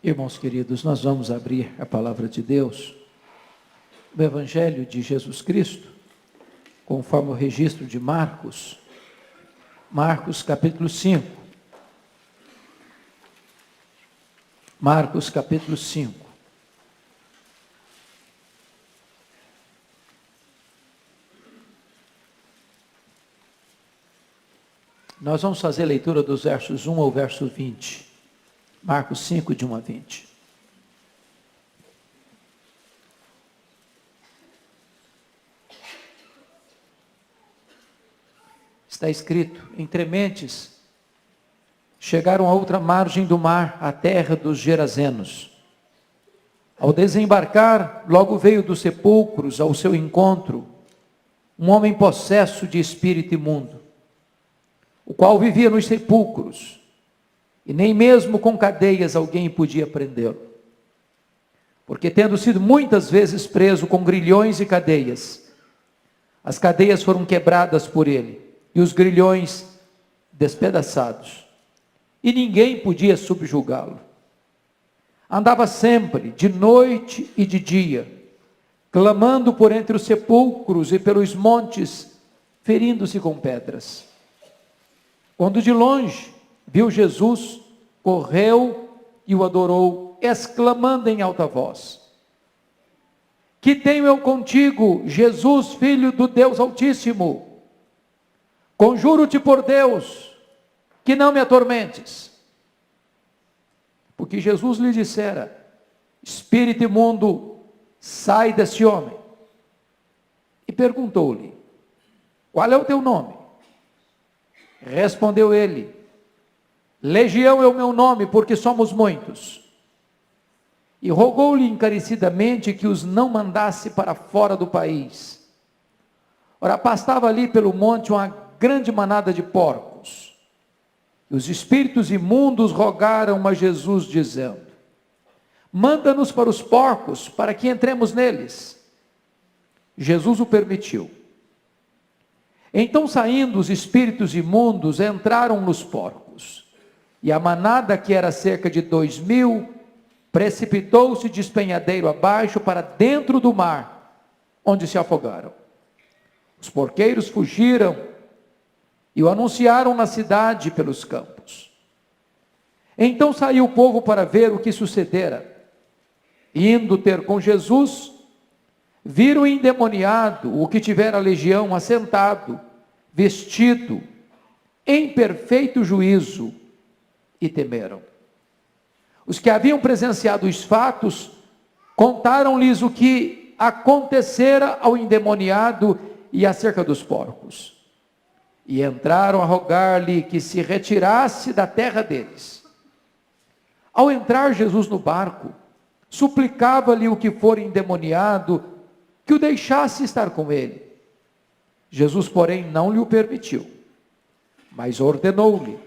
Irmãos queridos, nós vamos abrir a palavra de Deus, o Evangelho de Jesus Cristo, conforme o registro de Marcos, capítulo 5. Marcos, capítulo 5. Nós vamos fazer a leitura dos versos 1 ao verso 20. Marcos 5, de 1 a 20. Está escrito: entre mentes, chegaram a outra margem do mar, a terra dos Gerazenos. Ao desembarcar, logo veio dos sepulcros ao seu encontro um homem possesso de espírito imundo, o qual vivia nos sepulcros, e nem mesmo com cadeias alguém podia prendê-lo. Porque tendo sido muitas vezes preso com grilhões e cadeias, as cadeias foram quebradas por ele, e os grilhões despedaçados, e ninguém podia subjugá-lo. Andava sempre, de noite e de dia, clamando por entre os sepulcros e pelos montes, ferindo-se com pedras. Quando de longe viu Jesus, correu e o adorou, exclamando em alta voz: que tenho eu contigo, Jesus, filho do Deus Altíssimo? Conjuro-te por Deus, que não me atormentes. Porque Jesus lhe dissera: espírito imundo, sai desse homem. E perguntou-lhe: qual é o teu nome? Respondeu ele: Legião é o meu nome, porque somos muitos. E rogou-lhe encarecidamente que os não mandasse para fora do país. Ora, pastava ali pelo monte uma grande manada de porcos. E os espíritos imundos rogaram a Jesus, dizendo: manda-nos para os porcos, para que entremos neles. Jesus o permitiu. Então, saindo os espíritos imundos, entraram nos porcos. E a manada, que era cerca de 2.000, precipitou-se de despenhadeiro abaixo para dentro do mar, onde se afogaram. Os porqueiros fugiram e o anunciaram na cidade e pelos campos. Então saiu o povo para ver o que sucedera. Indo ter com Jesus, viram o endemoniado, o que tivera a legião, assentado, vestido, em perfeito juízo, e temeram. Os que haviam presenciado os fatos, contaram-lhes o que acontecera ao endemoniado e acerca dos porcos. E entraram a rogar-lhe que se retirasse da terra deles. Ao entrar Jesus no barco, suplicava-lhe o que for endemoniado, que o deixasse estar com ele. Jesus, porém, não lhe o permitiu, mas ordenou-lhe: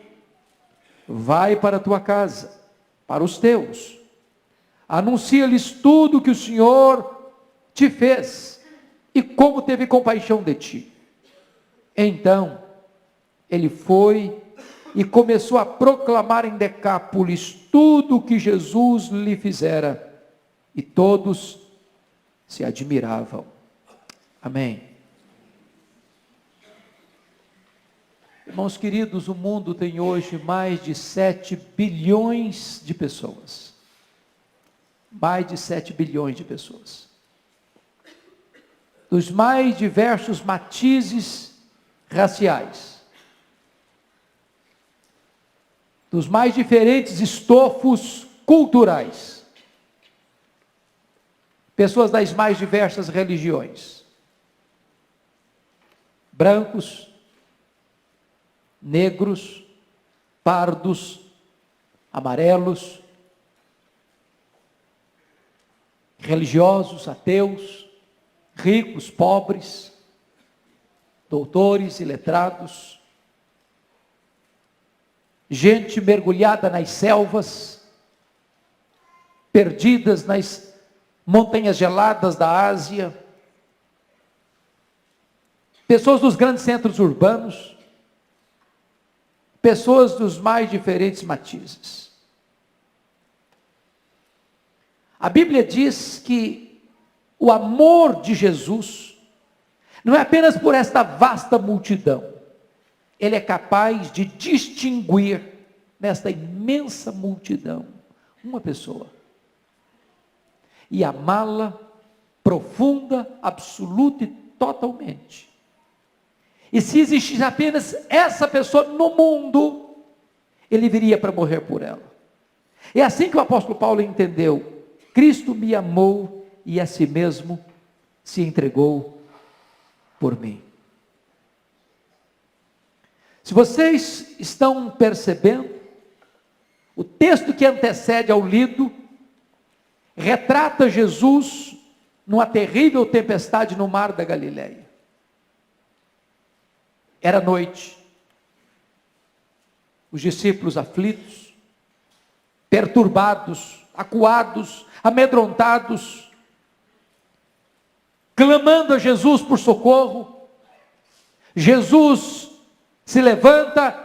vai para a tua casa, para os teus, anuncia-lhes tudo o que o Senhor te fez, e como teve compaixão de ti. Então, ele foi e começou a proclamar em Decápolis tudo o que Jesus lhe fizera, e todos se admiravam. Amém. Irmãos queridos, o mundo tem hoje mais de 7 bilhões de pessoas. Mais de 7 bilhões de pessoas. Dos mais diversos matizes raciais. Dos mais diferentes estofos culturais. Pessoas das mais diversas religiões. Brancos, negros, pardos, amarelos, religiosos, ateus, ricos, pobres, doutores e letrados, gente mergulhada nas selvas, perdidas nas montanhas geladas da Ásia, pessoas dos grandes centros urbanos, pessoas dos mais diferentes matizes. A Bíblia diz que o amor de Jesus não é apenas por esta vasta multidão. Ele é capaz de distinguir nesta imensa multidão uma pessoa e amá-la profunda, absoluta e totalmente. E se existisse apenas essa pessoa no mundo, ele viria para morrer por ela. É assim que o apóstolo Paulo entendeu: Cristo me amou e a si mesmo se entregou por mim. Se vocês estão percebendo, o texto que antecede ao lido retrata Jesus numa terrível tempestade no mar da Galileia. Era noite, os discípulos aflitos, perturbados, acuados, amedrontados, clamando a Jesus por socorro. Jesus se levanta,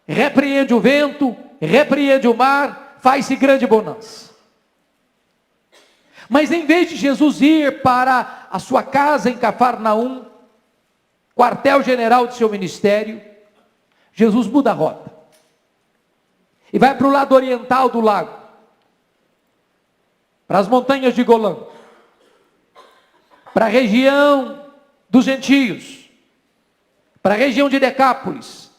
repreende o vento, repreende o mar, faz-se grande bonança. Mas em vez de Jesus ir para a sua casa em Cafarnaum, quartel-general de seu ministério, Jesus muda a rota e vai para o lado oriental do lago, para as montanhas de Golã, para a região dos gentios, para a região de Decápolis,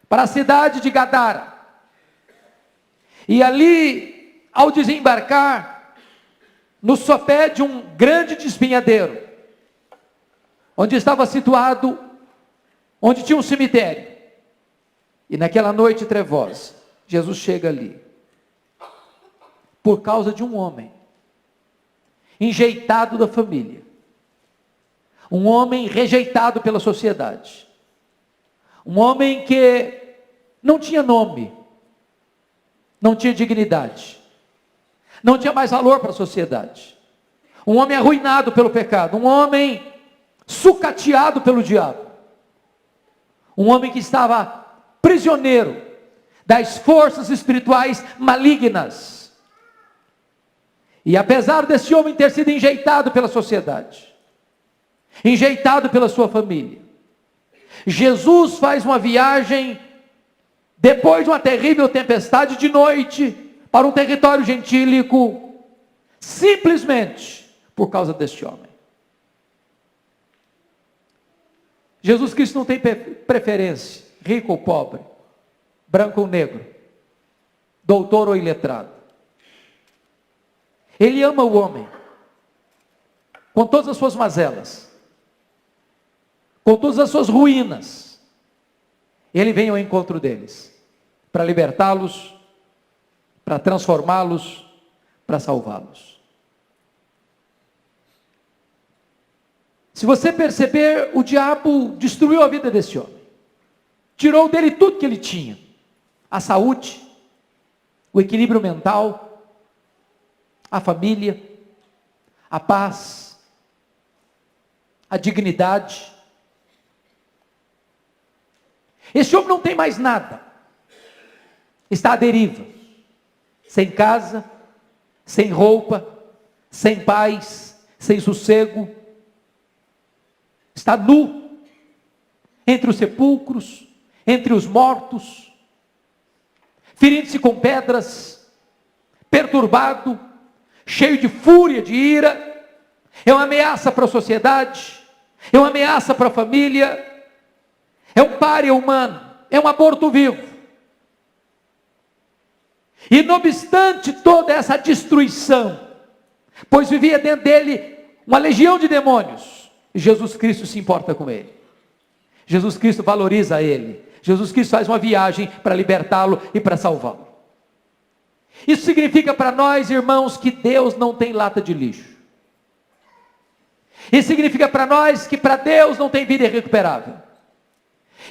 para a cidade de Gadara. E ali, ao desembarcar, no sopé de um grande despenhadeiro, onde estava situado, onde tinha um cemitério, e naquela noite trevosa, Jesus chega ali, por causa de um homem, enjeitado da família, um homem rejeitado pela sociedade, um homem que não tinha nome, não tinha dignidade, não tinha mais valor para a sociedade, um homem arruinado pelo pecado, um homem sucateado pelo diabo, um homem que estava prisioneiro das forças espirituais malignas. E apesar desse homem ter sido enjeitado pela sociedade, enjeitado pela sua família, Jesus faz uma viagem, depois de uma terrível tempestade, de noite, para um território gentílico, simplesmente por causa deste homem. Jesus Cristo não tem preferência, rico ou pobre, branco ou negro, doutor ou iletrado. Ele ama o homem, com todas as suas mazelas, com todas as suas ruínas. Ele vem ao encontro deles, para libertá-los, para transformá-los, para salvá-los. Se você perceber, o diabo destruiu a vida desse homem, tirou dele tudo que ele tinha: a saúde, o equilíbrio mental, a família, a paz, a dignidade. Esse homem não tem mais nada, está à deriva, sem casa, sem roupa, sem paz, sem sossego, está nu, entre os sepulcros, entre os mortos, ferindo-se com pedras, perturbado, cheio de fúria, de ira. É uma ameaça para a sociedade, é uma ameaça para a família, é um pária humano, é um aborto vivo. E não obstante toda essa destruição, pois vivia dentro dele uma legião de demônios, Jesus Cristo se importa com ele, Jesus Cristo valoriza ele, Jesus Cristo faz uma viagem para libertá-lo e para salvá-lo. Isso significa para nós, irmãos, que Deus não tem lata de lixo. Isso significa para nós que para Deus não tem vida irrecuperável.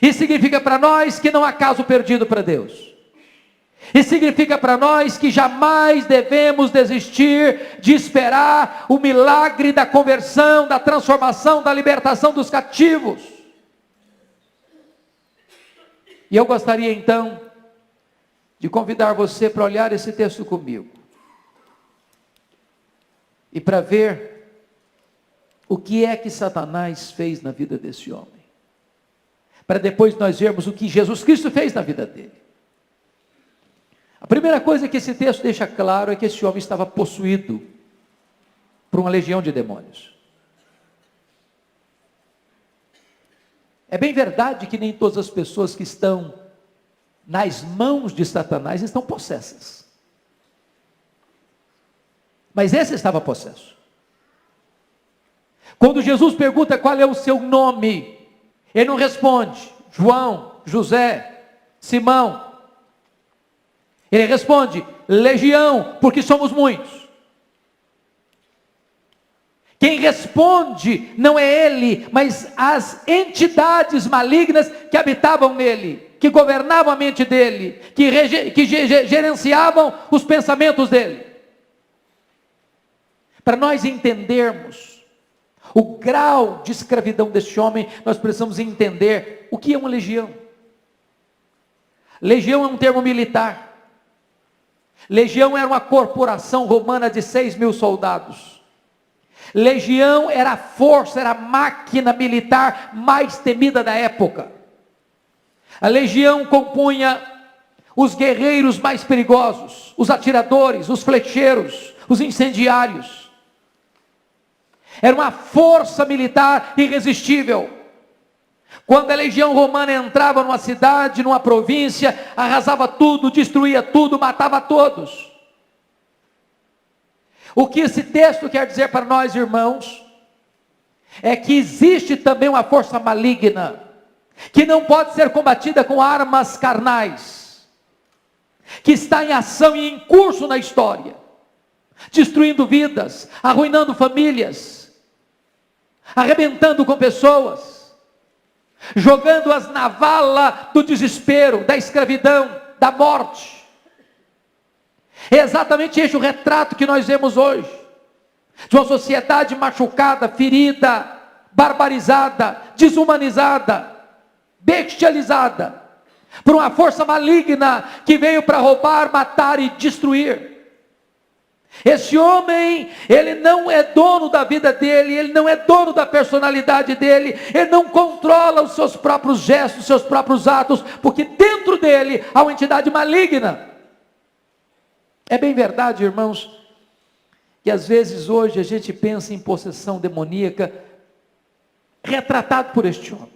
Isso significa para nós que não há caso perdido para Deus. Isso significa para nós que jamais devemos desistir de esperar o milagre da conversão, da transformação, da libertação dos cativos. E eu gostaria então de convidar você para olhar esse texto comigo. e para ver o que é que Satanás fez na vida desse homem, para depois nós vermos o que Jesus Cristo fez na vida dele. A primeira coisa que esse texto deixa claro é que esse homem estava possuído por uma legião de demônios. É bem verdade que nem todas as pessoas que estão nas mãos de Satanás estão possessas. Mas esse estava possesso. Quando Jesus pergunta qual é o seu nome, ele não responde João, José, Simão. Ele responde legião, porque somos muitos. Quem responde não é ele, mas as entidades malignas que habitavam nele, que governavam a mente dele, que gerenciavam os pensamentos dele. Para nós entendermos o grau de escravidão deste homem, nós precisamos entender o que é uma legião. Legião é um termo militar. Legião era uma corporação romana de 6.000 soldados. Legião era a força, era a máquina militar mais temida da época. A legião compunha os guerreiros mais perigosos, os atiradores, os flecheiros, os incendiários. Era uma força militar irresistível. Quando a legião romana entrava numa cidade, numa província, arrasava tudo, destruía tudo, matava todos. O que esse texto quer dizer para nós, irmãos, é que existe também uma força maligna, que não pode ser combatida com armas carnais, que está em ação e em curso na história, destruindo vidas, arruinando famílias, arrebentando com pessoas, jogando-as na vala do desespero, da escravidão, da morte. É exatamente este o retrato que nós vemos hoje, de uma sociedade machucada, ferida, barbarizada, desumanizada, bestializada, por uma força maligna que veio para roubar, matar e destruir. Esse homem, ele não é dono da vida dele, ele não é dono da personalidade dele, ele não controla os seus próprios gestos, os seus próprios atos, porque dentro dele há uma entidade maligna. É bem verdade, irmãos, que às vezes hoje a gente pensa em possessão demoníaca, retratado por este homem.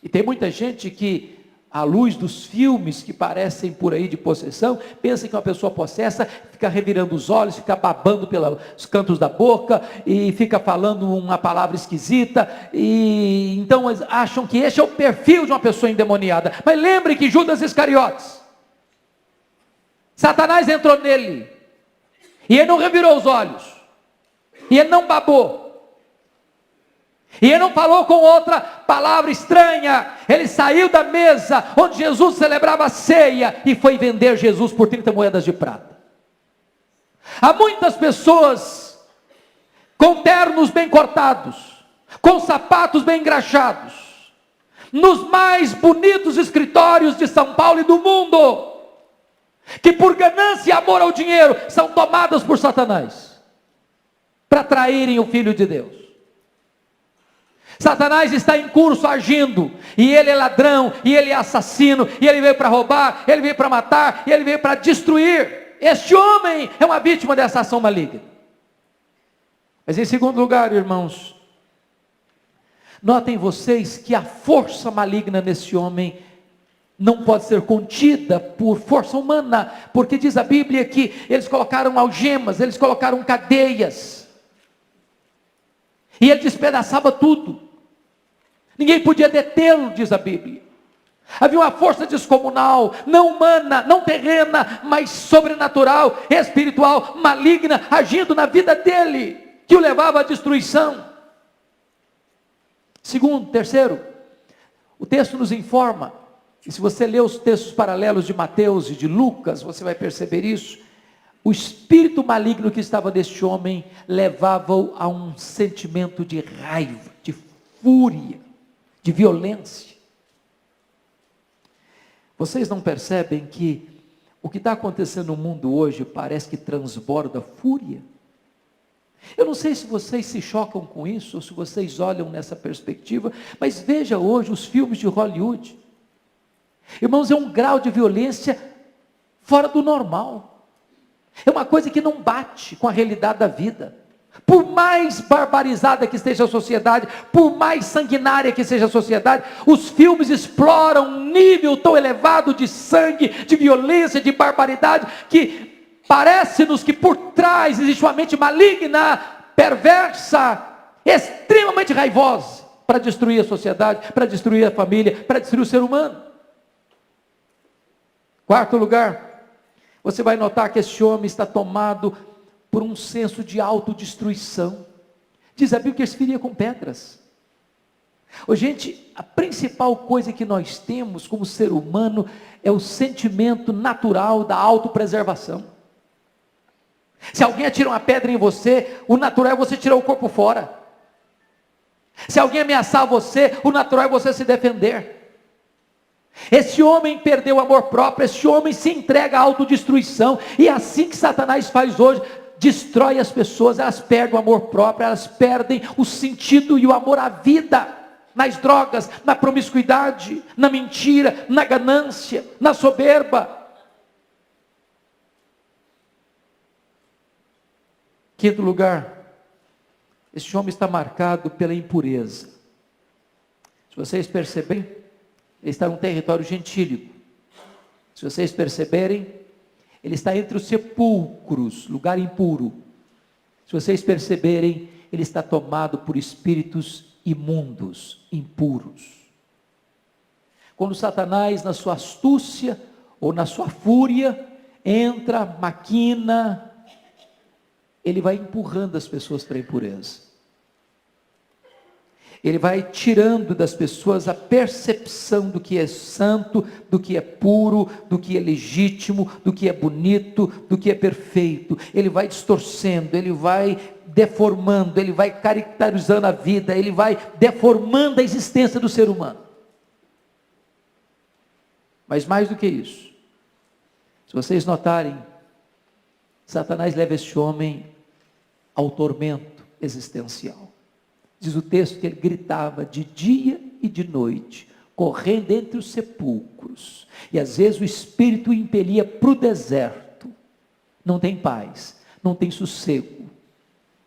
E tem muita gente que, à luz dos filmes que parecem por aí de possessão, pensa que uma pessoa possessa fica revirando os olhos, fica babando pelos cantos da boca, e fica falando uma palavra esquisita, e então acham que esse é o perfil de uma pessoa endemoniada. Mas lembre que Judas Iscariotes, Satanás entrou nele, e ele não revirou os olhos, e ele não babou, e ele não falou com outra palavra estranha. Ele saiu da mesa onde Jesus celebrava a ceia e foi vender Jesus por 30 moedas de prata. Há muitas pessoas com ternos bem cortados, com sapatos bem engraxados, nos mais bonitos escritórios de São Paulo e do mundo, que por ganância e amor ao dinheiro são tomadas por Satanás, para traírem o Filho de Deus. Satanás está em curso agindo, e ele é ladrão, e ele é assassino, e ele veio para roubar, ele veio para matar, e ele veio para destruir. Este homem é uma vítima dessa ação maligna. Mas em segundo lugar, irmãos, notem vocês que a força maligna nesse homem não pode ser contida por força humana, porque diz a Bíblia que eles colocaram algemas, eles colocaram cadeias, e ele despedaçava tudo. Ninguém podia detê-lo, diz a Bíblia. Havia uma força descomunal, não humana, não terrena, mas sobrenatural, espiritual, maligna, agindo na vida dele, que o levava à destruição. Segundo, terceiro, o texto nos informa, e se você ler os textos paralelos de Mateus e de Lucas, você vai perceber isso. O espírito maligno que estava neste homem levava-o a um sentimento de raiva, de fúria, de violência. Vocês não percebem que O que está acontecendo no mundo hoje parece que transborda fúria. Eu não sei se vocês se chocam com isso, ou se vocês olham nessa perspectiva, mas veja hoje os filmes de Hollywood. Irmãos, é um grau de violência fora do normal. É uma coisa que não bate com a realidade da vida. Por mais barbarizada que esteja a sociedade, por mais sanguinária que seja a sociedade, os filmes exploram um nível tão elevado de sangue, de violência, de barbaridade, que parece-nos que por trás existe uma mente maligna, perversa, extremamente raivosa, para destruir a sociedade, para destruir a família, para destruir o ser humano. Quarto lugar, você vai notar que esse homem está tomado por um senso de autodestruição. Diz a Bíblia que ele se feria com pedras. Ô, gente, a principal coisa que nós temos como ser humano é o sentimento natural da autopreservação. Se alguém atira uma pedra em você, o natural é você tirar o corpo fora. Se alguém ameaçar você, o natural é você se defender. Esse homem perdeu o amor próprio, esse homem se entrega à autodestruição, e é assim que Satanás faz hoje, destrói as pessoas, elas perdem o amor próprio, elas perdem o sentido e o amor à vida, nas drogas, na promiscuidade, na mentira, na ganância, na soberba. Quinto lugar, esse homem está marcado pela impureza. Se vocês perceberem, ele está num território gentílico. Se vocês perceberem, ele está entre os sepulcros, lugar impuro. Se vocês perceberem, ele está tomado por espíritos imundos, impuros. Quando Satanás, na sua astúcia ou na sua fúria, entra, maquina, ele vai empurrando as pessoas para a impureza. Ele vai tirando das pessoas a percepção do que é santo, do que é puro, do que é legítimo, do que é bonito, do que é perfeito. Ele vai distorcendo, ele vai deformando, ele vai caracterizando a vida, ele vai deformando a existência do ser humano. Mas mais do que isso, se vocês notarem, Satanás leva este homem ao tormento existencial. Diz o texto que ele gritava de dia e de noite, correndo entre os sepulcros, e às vezes o espírito o impelia para o deserto. Não tem paz, não tem sossego,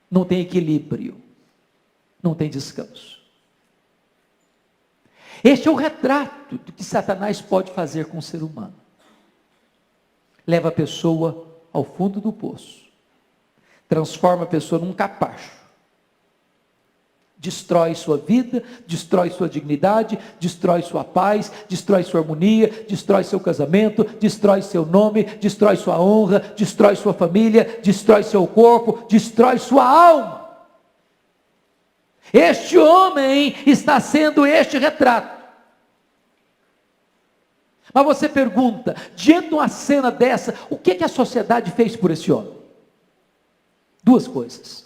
não tem equilíbrio, não tem descanso. Este é o retrato do que Satanás pode fazer com o ser humano. Leva a pessoa ao fundo do poço, transforma a pessoa num capacho, destrói sua vida, destrói sua dignidade, destrói sua paz, destrói sua harmonia, destrói seu casamento, destrói seu nome, destrói sua honra, destrói sua família, destrói seu corpo, destrói sua alma. Este homem está sendo este retrato. Mas você pergunta, diante de uma cena dessa, o que a sociedade fez por esse homem? Duas coisas.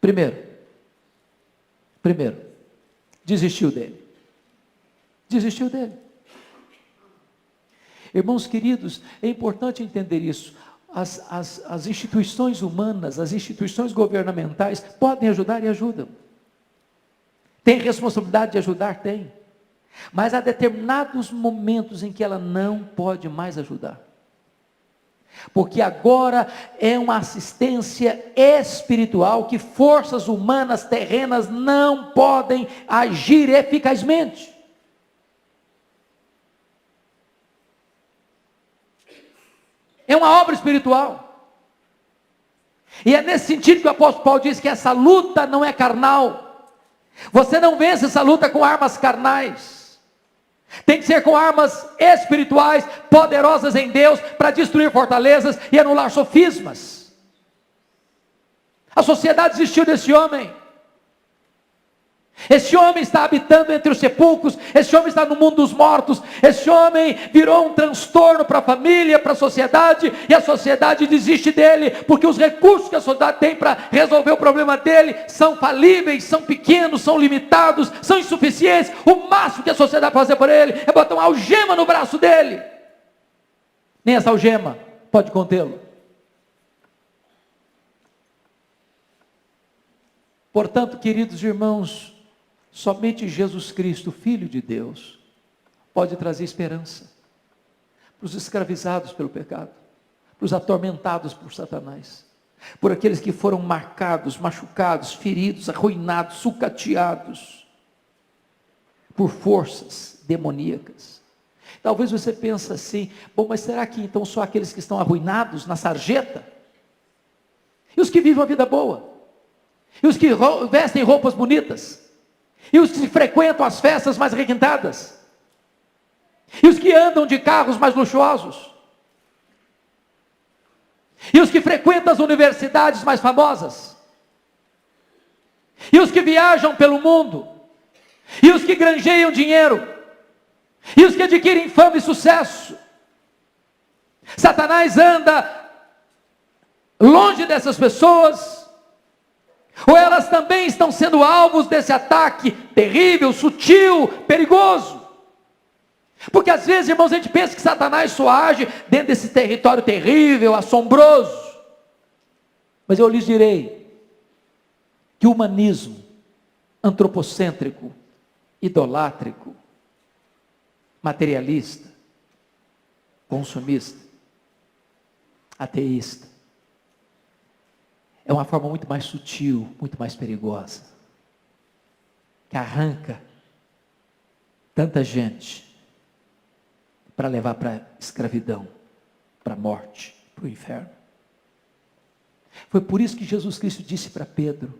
Primeiro, desistiu dele. Desistiu dele. Irmãos queridos, é importante entender isso. As instituições humanas, as instituições governamentais podem ajudar e ajudam. Tem responsabilidade de ajudar? Tem. Mas há determinados momentos em que ela não pode mais ajudar. Porque agora é uma assistência espiritual que forças humanas terrenas não podem agir eficazmente. É uma obra espiritual. E é nesse sentido que o apóstolo Paulo diz que essa luta não é carnal. Você não vence essa luta com armas carnais. Tem que ser com armas espirituais, poderosas em Deus, para destruir fortalezas e anular sofismas. A sociedade desistiu desse homem. Esse homem está habitando entre os sepulcros, esse homem está no mundo dos mortos, esse homem virou um transtorno para a família, para a sociedade, e a sociedade desiste dele, porque os recursos que a sociedade tem para resolver o problema dele são falíveis, são pequenos, são limitados, são insuficientes. O máximo que a sociedade pode fazer por ele é botar uma algema no braço dele. nem essa algema pode contê-lo. Portanto, queridos irmãos, somente Jesus Cristo, Filho de Deus, pode trazer esperança para os escravizados pelo pecado, para os atormentados por Satanás, por aqueles que foram marcados, machucados, feridos, arruinados, sucateados por forças demoníacas. Talvez você pense assim: bom, mas será que então só aqueles que estão arruinados na sarjeta? E os que vivem uma vida boa? E os que vestem roupas bonitas? E os que frequentam as festas mais requintadas? E os que andam de carros mais luxuosos? E os que frequentam as universidades mais famosas? E os que viajam pelo mundo? E os que granjeiam dinheiro? E os que adquirem fama e sucesso? Satanás anda longe dessas pessoas? Ou elas também estão sendo alvos desse ataque terrível, sutil, perigoso? Porque às vezes, irmãos, a gente pensa que Satanás só age dentro desse território terrível, assombroso. Mas eu lhes direi que o humanismo antropocêntrico, idolátrico, materialista, consumista, ateísta, é uma forma muito mais sutil, muito mais perigosa, que arranca tanta gente para levar para a escravidão, para a morte, para o inferno. Foi por isso que Jesus Cristo disse para Pedro,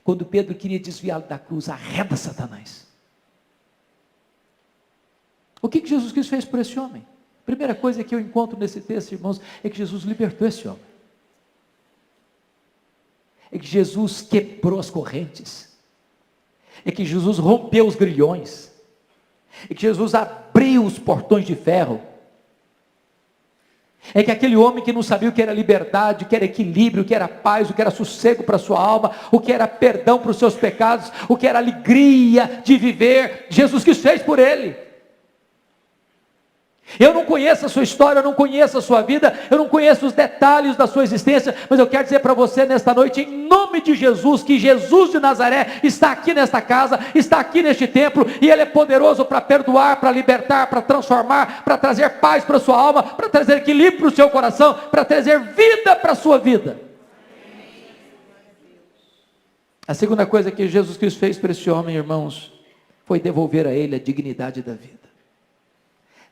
quando Pedro queria desviá-lo da cruz: arreda Satanás. O que Jesus Cristo fez por esse homem? A primeira coisa que eu encontro nesse texto, irmãos, é que Jesus libertou esse homem. É que Jesus quebrou as correntes. É que Jesus rompeu os grilhões. É que Jesus abriu os portões de ferro. É que aquele homem que não sabia o que era liberdade, o que era equilíbrio, o que era paz, o que era sossego para a sua alma, o que era perdão para os seus pecados, o que era alegria de viver, Jesus Cristo fez por ele. Eu não conheço a sua história, eu não conheço a sua vida, eu não conheço os detalhes da sua existência, mas eu quero dizer para você nesta noite, em nome de Jesus, que Jesus de Nazaré está aqui nesta casa, está aqui neste templo, e Ele é poderoso para perdoar, para libertar, para transformar, para trazer paz para a sua alma, para trazer equilíbrio para o seu coração, para trazer vida para a sua vida. A segunda coisa que Jesus Cristo fez para esse homem, irmãos, foi devolver a ele a dignidade da vida.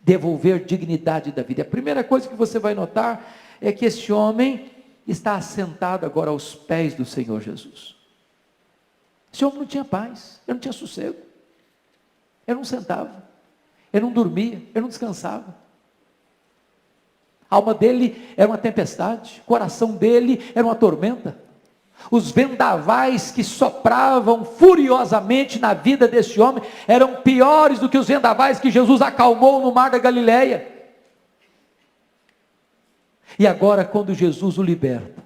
Devolver dignidade da vida. A primeira coisa que você vai notar é que esse homem está assentado agora aos pés do Senhor Jesus. Esse homem não tinha paz, ele não tinha sossego, ele não sentava, ele não dormia, ele não descansava. A alma dele era uma tempestade, o coração dele era uma tormenta. Os vendavais que sopravam furiosamente na vida desse homem eram piores do que os vendavais que Jesus acalmou no mar da Galileia. E agora, quando Jesus o liberta,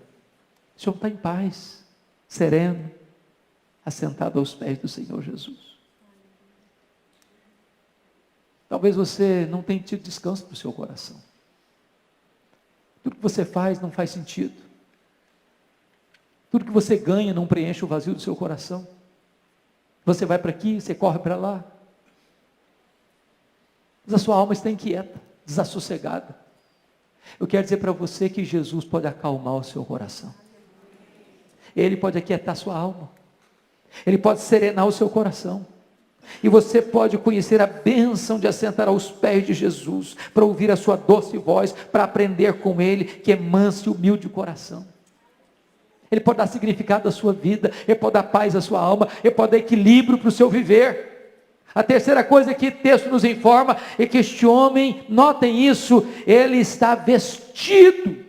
esse homem está em paz, sereno, assentado aos pés do Senhor Jesus. Talvez você não tenha tido descanso para o seu coração. Tudo que você faz não faz sentido. Tudo que você ganha não preenche o vazio do seu coração. Você vai para aqui, você corre para lá. Mas a sua alma está inquieta, desassossegada. Eu quero dizer para você que Jesus pode acalmar o seu coração. Ele pode aquietar a sua alma. Ele pode serenar o seu coração. E você pode conhecer a bênção de assentar aos pés de Jesus, para ouvir a sua doce voz, para aprender com Ele, que é manso e humilde de coração. Ele pode dar significado à sua vida, Ele pode dar paz à sua alma, Ele pode dar equilíbrio para o seu viver. A terceira coisa que o texto nos informa é que este homem, notem isso, ele está vestido.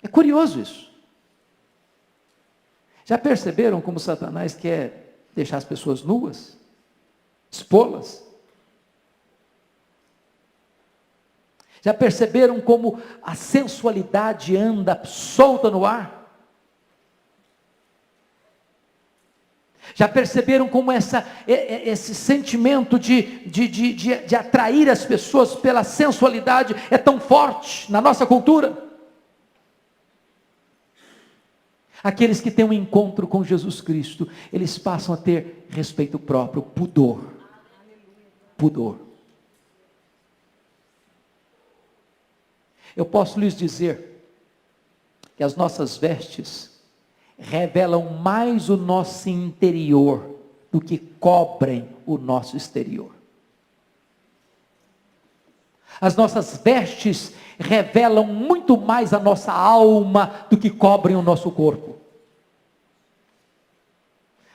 É curioso isso. Já perceberam como Satanás quer deixar as pessoas nuas? Expô-las? Já perceberam como a sensualidade anda solta no ar? Já perceberam como esse sentimento de atrair as pessoas pela sensualidade é tão forte na nossa cultura? Aqueles que têm um encontro com Jesus Cristo, eles passam a ter respeito próprio, pudor. Pudor. Eu posso lhes dizer que as nossas vestes revelam mais o nosso interior do que cobrem o nosso exterior. As nossas vestes revelam muito mais a nossa alma do que cobrem o nosso corpo.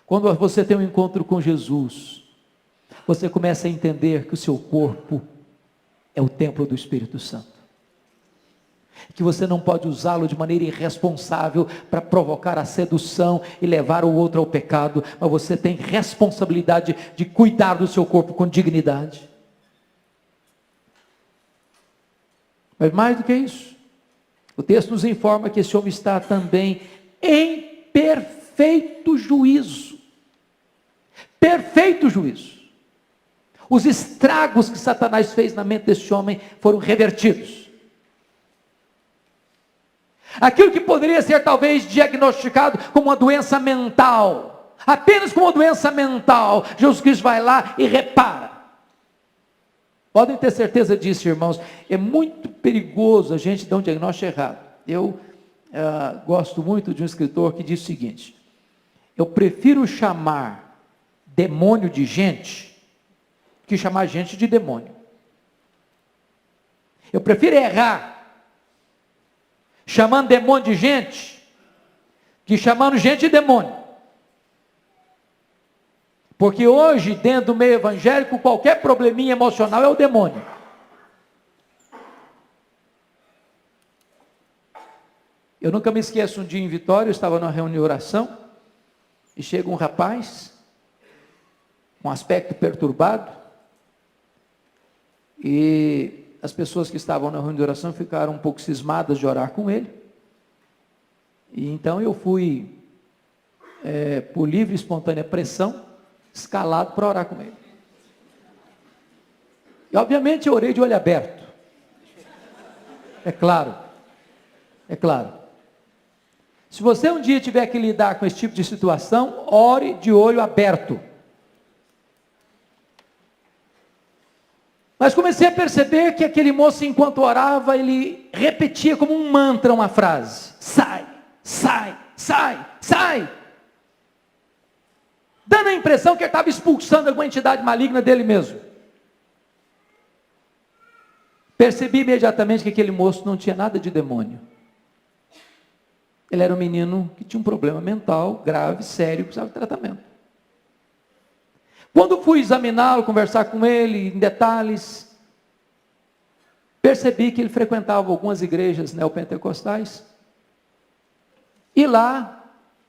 Quando você tem um encontro com Jesus, você começa a entender que o seu corpo é o templo do Espírito Santo, que você não pode usá-lo de maneira irresponsável para provocar a sedução e levar o outro ao pecado, mas você tem responsabilidade de cuidar do seu corpo com dignidade. Mas mais do que isso, o texto nos informa que esse homem está também em perfeito juízo. Perfeito juízo. Os estragos que Satanás fez na mente desse homem foram revertidos. Aquilo que poderia ser talvez diagnosticado como uma doença mental, apenas como uma doença mental, Jesus Cristo vai lá e repara. Podem ter certeza disso, irmãos. É muito perigoso a gente dar um diagnóstico errado. Eu gosto muito de um escritor que diz o seguinte: eu prefiro chamar demônio de gente que chamar gente de demônio. Eu prefiro errar chamando demônio de gente que chamando gente de demônio. Porque hoje, dentro do meio evangélico, qualquer probleminha emocional é o demônio. Eu nunca me esqueço, um dia em Vitória, eu estava numa reunião de oração, e chega um rapaz, com aspecto perturbado, e as pessoas que estavam na reunião de oração ficaram um pouco cismadas de orar com ele, e então eu fui, por livre e espontânea pressão, escalado para orar com ele. E obviamente eu orei de olho aberto. É claro. Se você um dia tiver que lidar com esse tipo de situação, ore de olho aberto. Mas comecei a perceber que aquele moço, enquanto orava, ele repetia como um mantra uma frase: sai, sai, sai, sai. Dando a impressão que ele estava expulsando alguma entidade maligna dele mesmo. Percebi imediatamente que aquele moço não tinha nada de demônio. Ele era um menino que tinha um problema mental grave, sério, precisava de tratamento. Quando fui examiná-lo, conversar com ele em detalhes, percebi que ele frequentava algumas igrejas neopentecostais, e lá,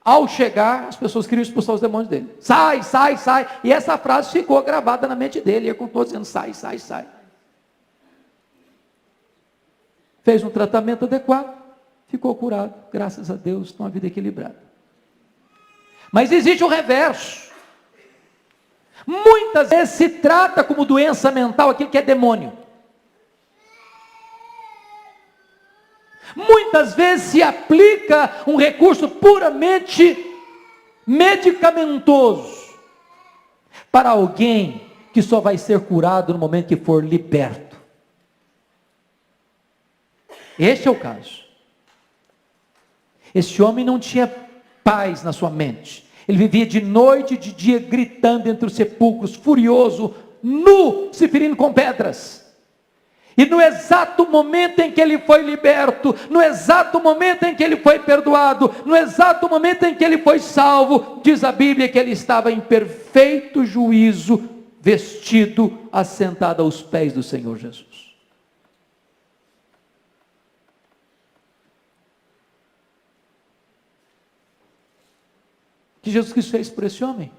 ao chegar, as pessoas queriam expulsar os demônios dele. Sai, sai, sai. E essa frase ficou gravada na mente dele. Ele continuou dizendo: sai, sai, sai. Fez um tratamento adequado, ficou curado. Graças a Deus, com uma vida equilibrada. Mas existe o reverso. Muitas vezes se trata como doença mental aquilo que é demônio. Muitas vezes se aplica um recurso puramente medicamentoso para alguém que só vai ser curado no momento que for liberto. Este é o caso. Esse homem não tinha paz na sua mente. Ele vivia de noite e de dia gritando entre os sepulcros, furioso, nu, se ferindo com pedras. E no exato momento em que ele foi liberto, no exato momento em que ele foi perdoado, no exato momento em que ele foi salvo, diz a Bíblia que ele estava em perfeito juízo, vestido, assentado aos pés do Senhor Jesus. O que Jesus Cristo fez por esse homem?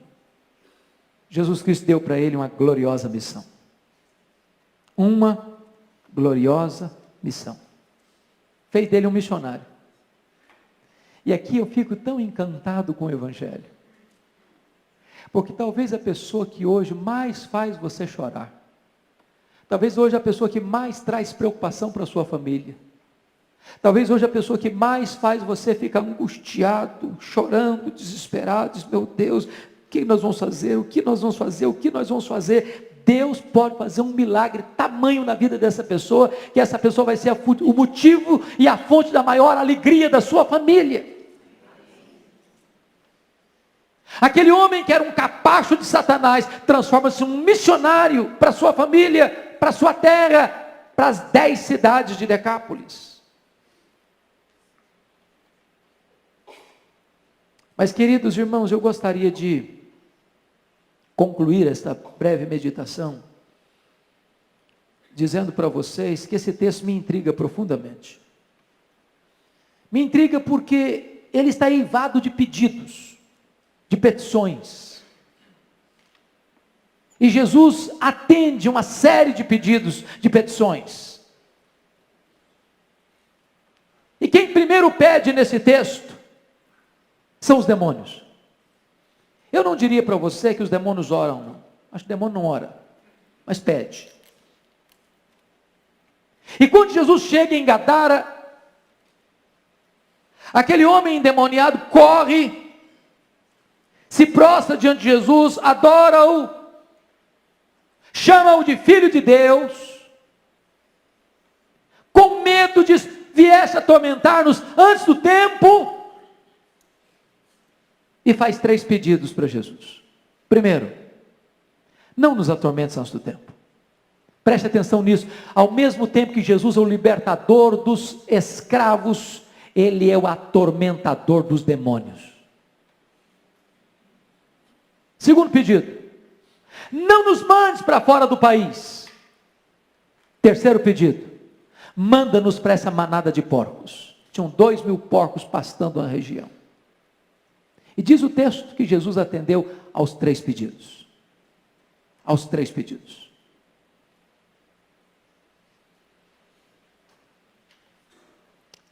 Jesus Cristo deu para ele uma gloriosa missão. Uma gloriosa missão. Fez dele um missionário. E aqui eu fico tão encantado com o Evangelho. Porque talvez a pessoa que hoje mais faz você chorar, talvez hoje a pessoa que mais traz preocupação para a sua família, talvez hoje a pessoa que mais faz você ficar angustiado, chorando, desesperado, diz, meu Deus, o que nós vamos fazer? O que nós vamos fazer? O que nós vamos fazer? Deus pode fazer um milagre tamanho na vida dessa pessoa, que essa pessoa vai ser o motivo e a fonte da maior alegria da sua família. Aquele homem que era um capacho de Satanás, transforma-se em um missionário para sua família, para sua terra, para as 10 cidades de Decápolis. Mas, queridos irmãos, eu gostaria de concluir esta breve meditação, dizendo para vocês que esse texto me intriga profundamente. Me intriga porque ele está eivado de pedidos, de petições. E Jesus atende uma série de pedidos, de petições. E quem primeiro pede nesse texto são os demônios. Eu não diria para você que os demônios oram, não. Acho que o demônio não ora, mas pede. E quando Jesus chega em Gadara, aquele homem endemoniado corre, se prostra diante de Jesus, adora-o, chama-o de Filho de Deus, com medo de viesse atormentar-nos antes do tempo, e faz 3 pedidos para Jesus. Primeiro, não nos atormentes antes do tempo. Preste atenção nisso. Ao mesmo tempo que Jesus é o libertador dos escravos, Ele é o atormentador dos demônios. Segundo pedido, não nos mandes para fora do país. Terceiro pedido, manda-nos para essa manada de porcos. Tinham 2.000 porcos pastando na região. E diz o texto que Jesus atendeu aos 3 pedidos. Aos 3 pedidos.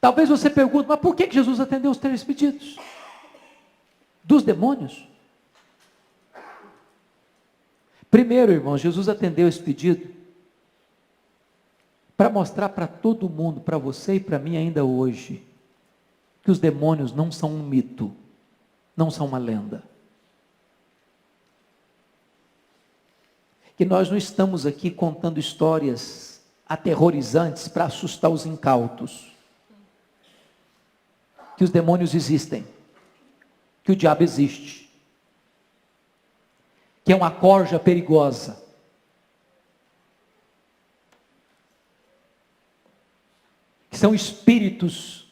Talvez você pergunte, mas por que Jesus atendeu os 3 pedidos? Dos demônios? Primeiro, irmãos, Jesus atendeu esse pedido para mostrar para todo mundo, para você e para mim ainda hoje, que os demônios não são um mito, não são uma lenda. Que nós não estamos aqui contando histórias aterrorizantes para assustar os incautos. Que os demônios existem, que o diabo existe, que é uma corja perigosa, que são espíritos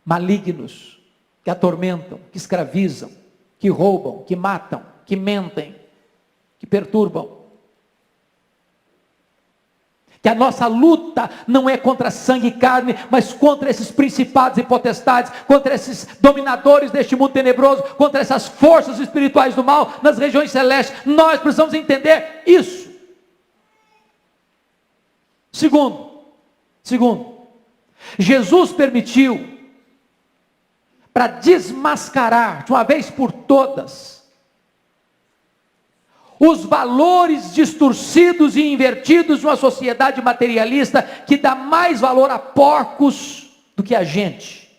malignos, que atormentam, que escravizam, que roubam, que matam, que mentem, que perturbam. Que a nossa luta não é contra sangue e carne, mas contra esses principados e potestades, contra esses dominadores deste mundo tenebroso, contra essas forças espirituais do mal nas regiões celestes. Nós precisamos entender isso. Segundo, Jesus permitiu, para desmascarar de uma vez por todas os valores distorcidos e invertidos de uma sociedade materialista que dá mais valor a porcos do que a gente.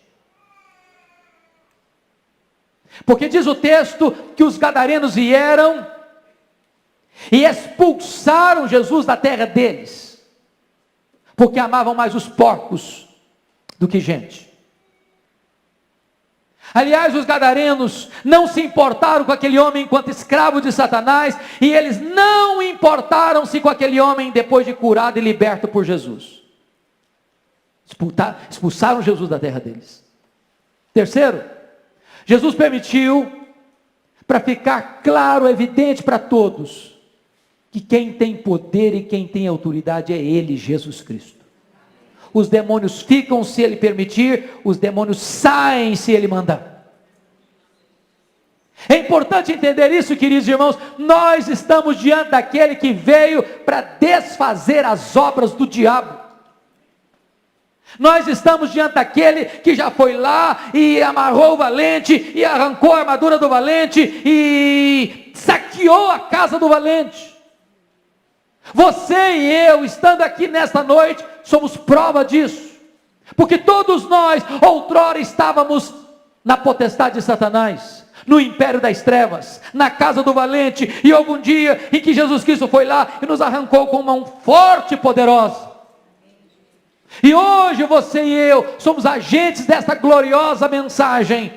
Porque diz o texto que os gadarenos vieram e expulsaram Jesus da terra deles, porque amavam mais os porcos do que gente. Aliás, os gadarenos não se importaram com aquele homem enquanto escravo de Satanás, e eles não importaram-se com aquele homem depois de curado e liberto por Jesus. Expulsaram Jesus da terra deles. Terceiro, Jesus permitiu, para ficar claro, evidente para todos, que quem tem poder e quem tem autoridade é Ele, Jesus Cristo. Os demônios ficam se Ele permitir, os demônios saem se Ele mandar. É importante entender isso, queridos irmãos. Nós estamos diante daquele que veio para desfazer as obras do diabo. Nós estamos diante daquele que já foi lá e amarrou o valente, e arrancou a armadura do valente, e saqueou a casa do valente. Você e eu, estando aqui nesta noite, somos prova disso. Porque todos nós, outrora, estávamos na potestade de Satanás, no império das trevas, na casa do valente, e houve um dia em que Jesus Cristo foi lá e nos arrancou com uma mão forte e poderosa. E hoje você e eu somos agentes desta gloriosa mensagem,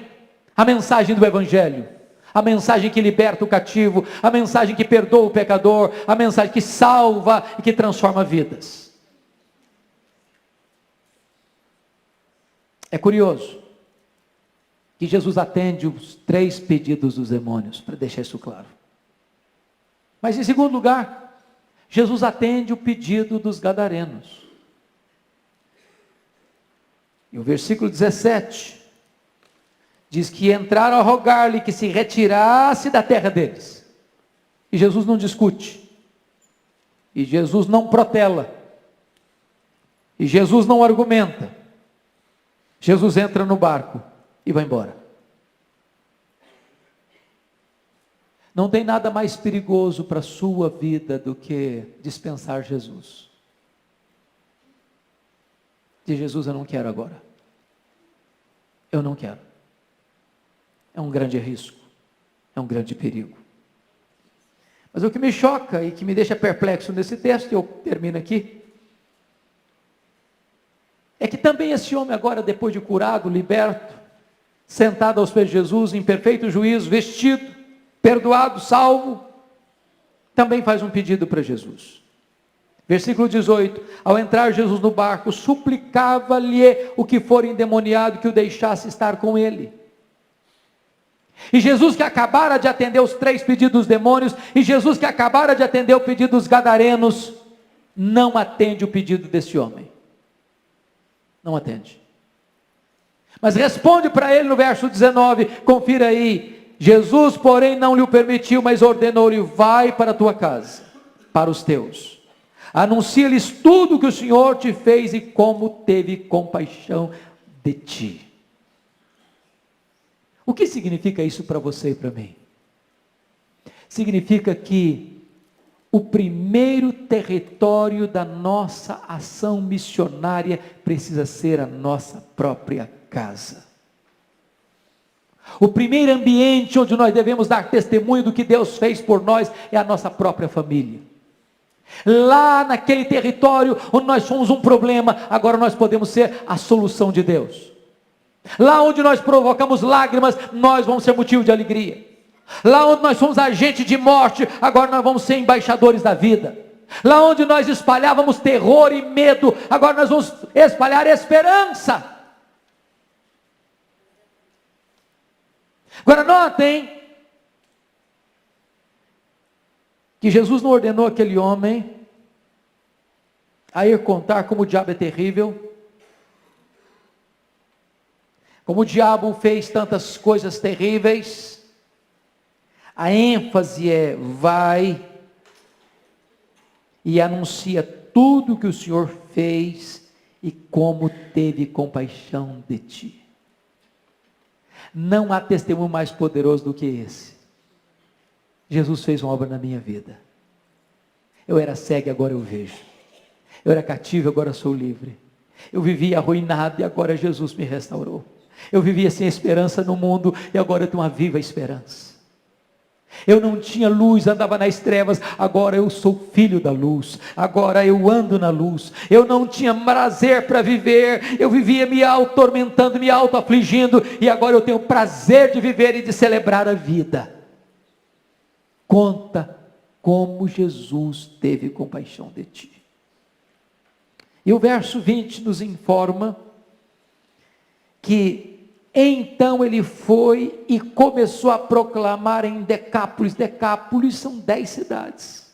a mensagem do Evangelho, a mensagem que liberta o cativo, a mensagem que perdoa o pecador, a mensagem que salva e que transforma vidas. É curioso que Jesus atende os 3 pedidos dos demônios, para deixar isso claro. Mas em segundo lugar, Jesus atende o pedido dos gadarenos. E o versículo 17 diz que entraram a rogar-lhe que se retirasse da terra deles. E Jesus não discute. E Jesus não protela. E Jesus não argumenta. Jesus entra no barco e vai embora. Não tem nada mais perigoso para a sua vida do que dispensar Jesus. De Jesus eu não quero agora. Eu não quero. É um grande risco. É um grande perigo. Mas o que me choca e que me deixa perplexo nesse texto, e eu termino aqui, é que também esse homem agora, depois de curado, liberto, sentado aos pés de Jesus, em perfeito juízo, vestido, perdoado, salvo, também faz um pedido para Jesus. Versículo 18, ao entrar Jesus no barco, suplicava-lhe o que for endemoniado que o deixasse estar com ele. E Jesus que acabara de atender os 3 pedidos dos demônios, e Jesus que acabara de atender o pedido dos gadarenos, não atende o pedido desse homem. Não atende. Mas responde para ele no verso 19, confira aí, Jesus porém não lhe o permitiu, mas ordenou-lhe, vai para a tua casa, para os teus. Anuncia-lhes tudo que o Senhor te fez e como teve compaixão de ti. O que significa isso para você e para mim? Significa que o primeiro território da nossa ação missionária precisa ser a nossa própria casa. O primeiro ambiente onde nós devemos dar testemunho do que Deus fez por nós é a nossa própria família. Lá naquele território onde nós somos um problema, agora nós podemos ser a solução de Deus. Lá onde nós provocamos lágrimas, nós vamos ser motivo de alegria. Lá onde nós somos agente de morte, agora nós vamos ser embaixadores da vida. Lá onde nós espalhávamos terror e medo, agora nós vamos espalhar esperança. Agora notem que Jesus não ordenou aquele homem a ir contar como o diabo é terrível, como o diabo fez tantas coisas terríveis. A ênfase é, vai e anuncia tudo que o Senhor fez e como teve compaixão de ti. Não há testemunho mais poderoso do que esse. Jesus fez uma obra na minha vida. Eu era cego e agora eu vejo. Eu era cativo e agora sou livre. Eu vivia arruinado e agora Jesus me restaurou. Eu vivia sem esperança no mundo e agora eu tenho uma viva esperança. Eu não tinha luz, andava nas trevas, agora eu sou filho da luz, agora eu ando na luz. Eu não tinha prazer para viver, eu vivia me auto-tormentando, me auto-afligindo, e agora eu tenho prazer de viver e de celebrar a vida. Conta como Jesus teve compaixão de ti. E o verso 20 nos informa que então ele foi e começou a proclamar em Decápolis. Decápolis são 10 cidades.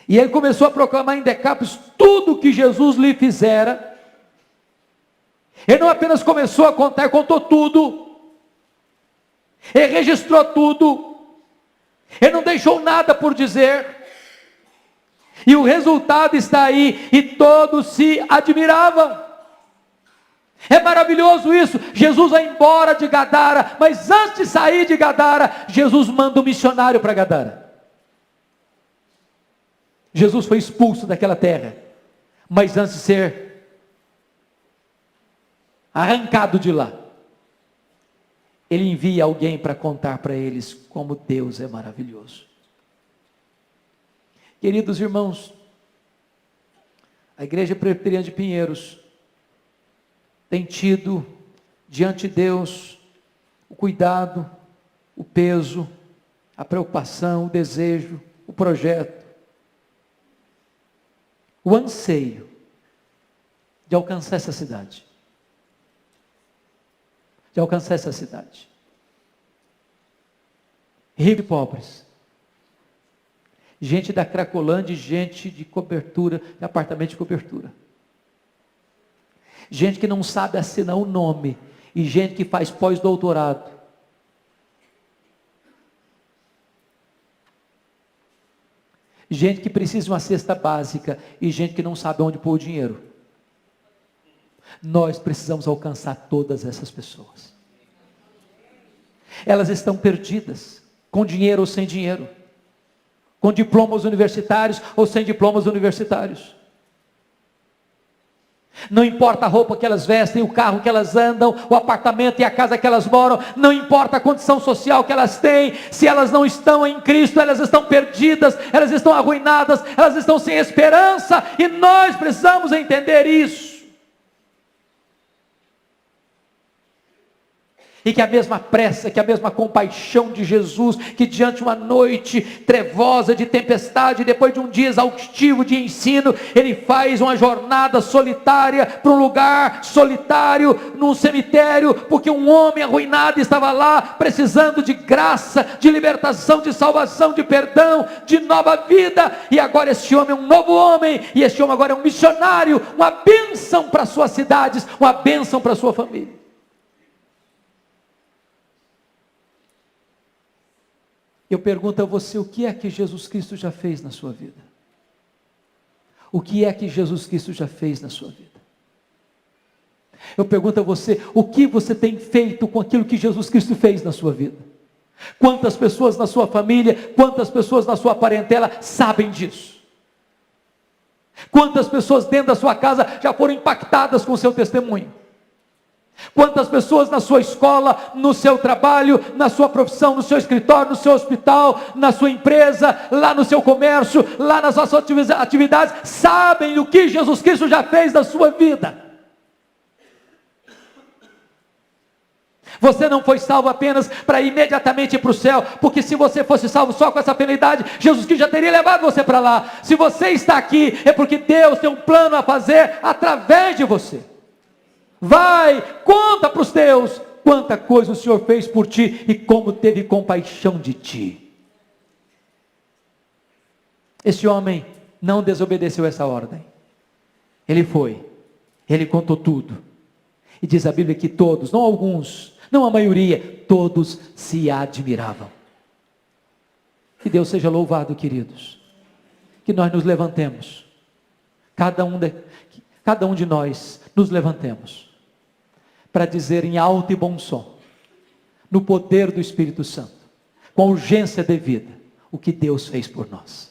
E ele começou a proclamar em Decápolis tudo o que Jesus lhe fizera. Ele não apenas começou a contar, ele contou tudo. Ele registrou tudo. Ele não deixou nada por dizer. E o resultado está aí, e todos se admiravam. É maravilhoso isso. Jesus vai embora de Gadara, mas antes de sair de Gadara, Jesus manda um missionário para Gadara. Jesus foi expulso daquela terra, mas antes de ser arrancado de lá, ele envia alguém para contar para eles como Deus é maravilhoso. Queridos irmãos, a Igreja Presbiteriana de Pinheiros tem tido diante de Deus o cuidado, o peso, a preocupação, o desejo, o projeto, o anseio de alcançar essa cidade. De alcançar essa cidade. Ricos e pobres. Gente da Cracolândia, gente de cobertura, de apartamento de cobertura. Gente que não sabe assinar o nome, e gente que faz pós-doutorado. Gente que precisa de uma cesta básica, e gente que não sabe onde pôr o dinheiro. Nós precisamos alcançar todas essas pessoas. Elas estão perdidas, com dinheiro ou sem dinheiro, com diplomas universitários ou sem diplomas universitários. Não importa a roupa que elas vestem, o carro que elas andam, o apartamento e a casa que elas moram, não importa a condição social que elas têm, se elas não estão em Cristo, elas estão perdidas, elas estão arruinadas, elas estão sem esperança, e nós precisamos entender isso. E que a mesma pressa, que a mesma compaixão de Jesus, que diante de uma noite trevosa de tempestade, depois de um dia exaustivo de ensino, ele faz uma jornada solitária para um lugar solitário, num cemitério, porque um homem arruinado estava lá, precisando de graça, de libertação, de salvação, de perdão, de nova vida, e agora este homem é um novo homem, e este homem agora é um missionário, uma bênção para suas cidades, uma bênção para sua família. Eu pergunto a você, o que é que Jesus Cristo já fez na sua vida? O que é que Jesus Cristo já fez na sua vida? Eu pergunto a você, o que você tem feito com aquilo que Jesus Cristo fez na sua vida? Quantas pessoas na sua família, quantas pessoas na sua parentela sabem disso? Quantas pessoas dentro da sua casa já foram impactadas com o seu testemunho? Quantas pessoas na sua escola, no seu trabalho, na sua profissão, no seu escritório, no seu hospital, na sua empresa, lá no seu comércio, lá nas suas atividades, sabem o que Jesus Cristo já fez na sua vida? Você não foi salvo apenas para imediatamente ir para o céu, porque se você fosse salvo só com essa penalidade, Jesus Cristo já teria levado você para lá. Se você está aqui, é porque Deus tem um plano a fazer através de você. Vai, conta para os teus quanta coisa o Senhor fez por ti e como teve compaixão de ti. Esse homem não desobedeceu essa ordem. Ele foi, ele contou tudo. E diz a Bíblia que todos, não alguns, não a maioria, todos se admiravam. Que Deus seja louvado, queridos. Que nós nos levantemos, cada um de nós nos levantemos para dizer em alto e bom som, no poder do Espírito Santo, com a urgência devida, o que Deus fez por nós.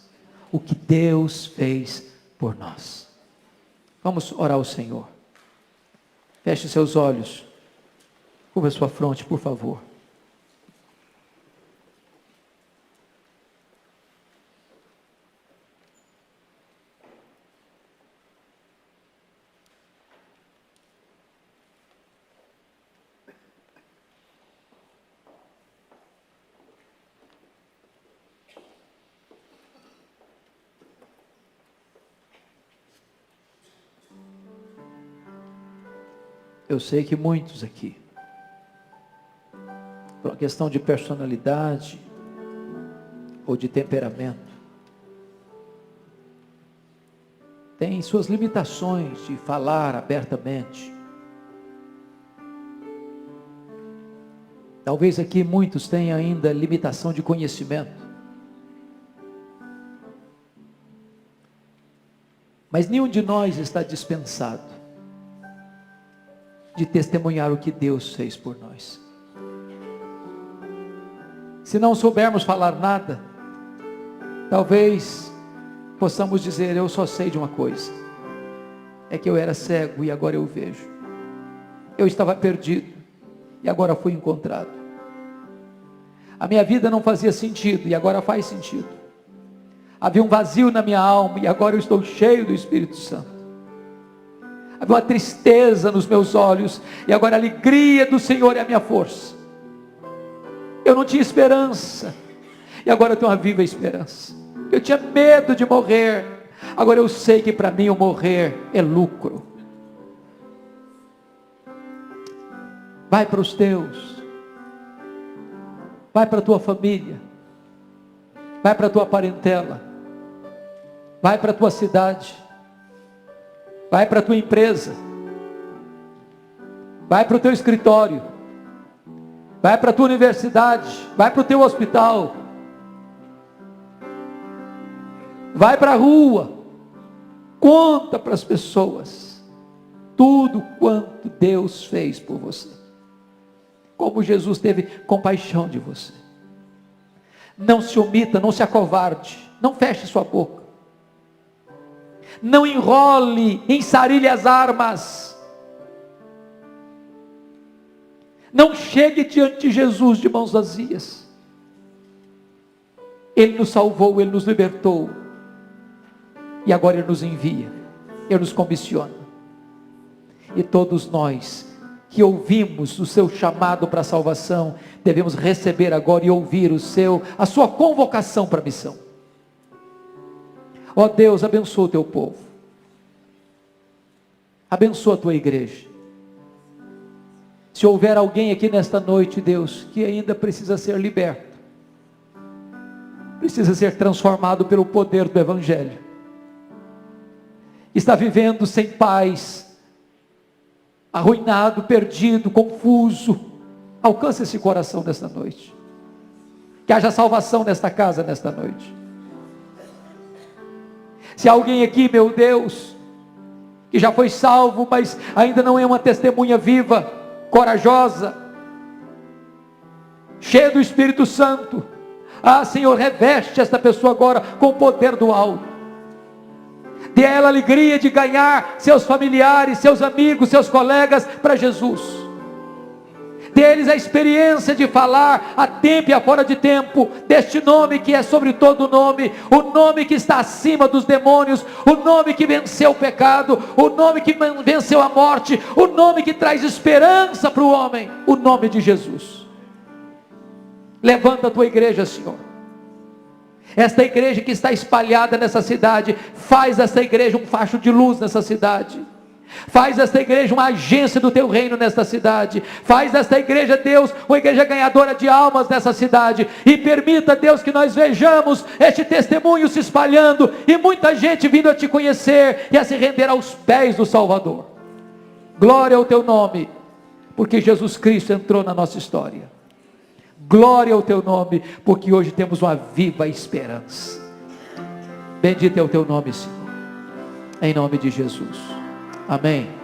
O que Deus fez por nós. Vamos orar ao Senhor. Feche seus olhos. Curva sua fronte, por favor. Eu sei que muitos aqui, por uma questão de personalidade ou de temperamento, têm suas limitações de falar abertamente. Talvez aqui muitos tenham ainda limitação de conhecimento. Mas nenhum de nós está dispensado de testemunhar o que Deus fez por nós. Se não soubermos falar nada, talvez possamos dizer: eu só sei de uma coisa, é que eu era cego e agora eu vejo. Eu estava perdido e agora fui encontrado. A minha vida não fazia sentido e agora faz sentido. Havia um vazio na minha alma e agora eu estou cheio do Espírito Santo. Havia uma tristeza nos meus olhos e agora a alegria do Senhor é a minha força. Eu não tinha esperança e agora eu tenho uma viva esperança. Eu tinha medo de morrer, agora eu sei que para mim o morrer é lucro. Vai para os teus, vai para a tua família, vai para a tua parentela, vai para a tua cidade, vai para a tua empresa, vai para o teu escritório, vai para a tua universidade, vai para o teu hospital, vai para a rua, conta para as pessoas tudo quanto Deus fez por você, como Jesus teve compaixão de você. Não se omita, não se acovarde, não feche sua boca, não enrole, ensarilhe as armas, não chegue diante de Jesus de mãos vazias. Ele nos salvou, Ele nos libertou, e agora Ele nos envia, Ele nos comissiona, e todos nós que ouvimos o seu chamado para a salvação, devemos receber agora e ouvir a sua convocação para a missão. Ó Deus, abençoa o teu povo, abençoa a tua igreja. Se houver alguém aqui nesta noite, Deus, que ainda precisa ser liberto, precisa ser transformado pelo poder do Evangelho, está vivendo sem paz, arruinado, perdido, confuso, alcance esse coração nesta noite, que haja salvação nesta casa nesta noite. Se há alguém aqui, meu Deus, que já foi salvo, mas ainda não é uma testemunha viva, corajosa, cheia do Espírito Santo, Senhor, reveste esta pessoa agora com o poder do alto. Dê a ela a alegria de ganhar seus familiares, seus amigos, seus colegas para Jesus. Dê-lhes a experiência de falar a tempo e a fora de tempo deste nome que é sobre todo nome, o nome que está acima dos demônios, o nome que venceu o pecado, o nome que venceu a morte, o nome que traz esperança para o homem, o nome de Jesus. Levanta a tua igreja, Senhor. Esta igreja que está espalhada nessa cidade, faz desta igreja um facho de luz nessa cidade. Faz desta igreja uma agência do teu reino nesta cidade. Faz desta igreja, Deus, uma igreja ganhadora de almas nessa cidade. E permita, Deus, que nós vejamos este testemunho se espalhando e muita gente vindo a te conhecer e a se render aos pés do Salvador. Glória ao teu nome, porque Jesus Cristo entrou na nossa história. Glória ao teu nome, porque hoje temos uma viva esperança. Bendito é o teu nome, Senhor, em nome de Jesus. Amém.